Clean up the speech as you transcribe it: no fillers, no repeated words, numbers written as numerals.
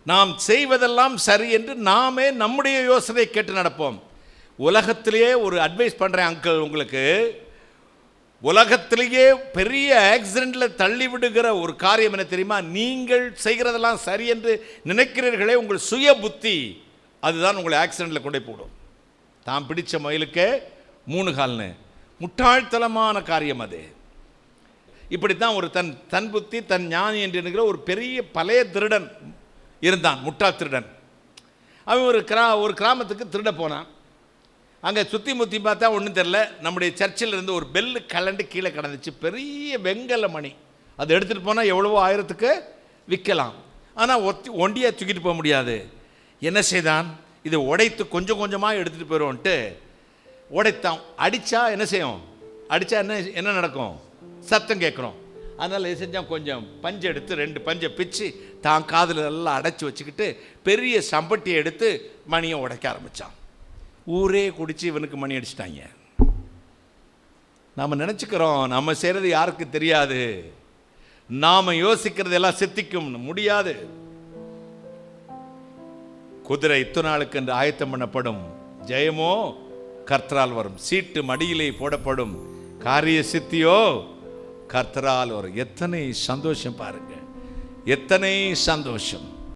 நாம் செய்வதெல்லாம் சரி என்று நாமே நம்முடைய யோசனை கேட்டு நடப்போம். உலகத்திலேயே ஒரு அட்வைஸ் பண்ணுறேன் அங்கிள், உங்களுக்கு உலகத்திலேயே பெரிய ஆக்சிடெண்ட்டில் தள்ளிவிடுகிற ஒரு காரியம் என்ன தெரியுமா? நீங்கள் செய்கிறதெல்லாம் சரி என்று நினைக்கிறீர்களே, உங்கள் சுய புத்தி, அதுதான் உங்களை ஆக்சிடெண்ட்டில் கொண்டு போடும். தான் பிடிச்ச மயிலுக்கே 3 கால்னு முட்டாள்தனமான காரியம் அது. இப்படித்தான் ஒரு தன் புத்தி தன் ஞானி என்று என்கிற ஒரு பெரிய பழைய திருடன் இருந்தான், முட்டாள் திருடன். அவன் ஒரு கிராமத்துக்கு திருட போனான். அங்கே சுற்றி முற்றி பார்த்தா ஒன்றும் தெரில. நம்முடைய சர்ச்சில் இருந்து ஒரு பெல்லு கலண்டு கீழே கிடந்துச்சு, பெரிய வெங்கல மணி. அதை எடுத்துகிட்டு போனால் எவ்வளவோ 1000க்கு விற்கலாம். ஆனால் ஒண்டியாக தூக்கிட்டு போக முடியாது. என்ன செய்தான்? இதை உடைத்து கொஞ்சம் கொஞ்சமாக எடுத்துகிட்டு போயிடுவோன்ட்டு உடைத்தான். அடித்தா என்ன செய்யும்? அடித்தா என்ன நடக்கும்? சத்தம் கேட்குறோம். அதனால் இது செஞ்சால் கொஞ்சம் பஞ்சை எடுத்து 2 பஞ்சை பிச்சு தான் காதில் எல்லாம் அடைச்சி வச்சுக்கிட்டு பெரிய சம்பட்டியை எடுத்து மணியை உடைக்க ஆரம்பித்தான். ஊரே குடித்து இவனுக்கு மணி அடிச்சிட்டாங்க. நாம் நினச்சிக்கிறோம் நம்ம செய்கிறது யாருக்கு தெரியாது, நாம் யோசிக்கிறது எல்லாம் சித்திக்கும். முடியாது. குதிரை இத்தனை நாளுக்கு என்று ஆயத்தம் பண்ணப்படும், ஜெயமோ கர்த்தரால் வரும். சீட்டு மடியிலே போடப்படும், காரிய சித்தியோ கர்த்தரால் வரும். எத்தனை சந்தோஷம் பாருங்க, எத்தனை சந்தோஷம்.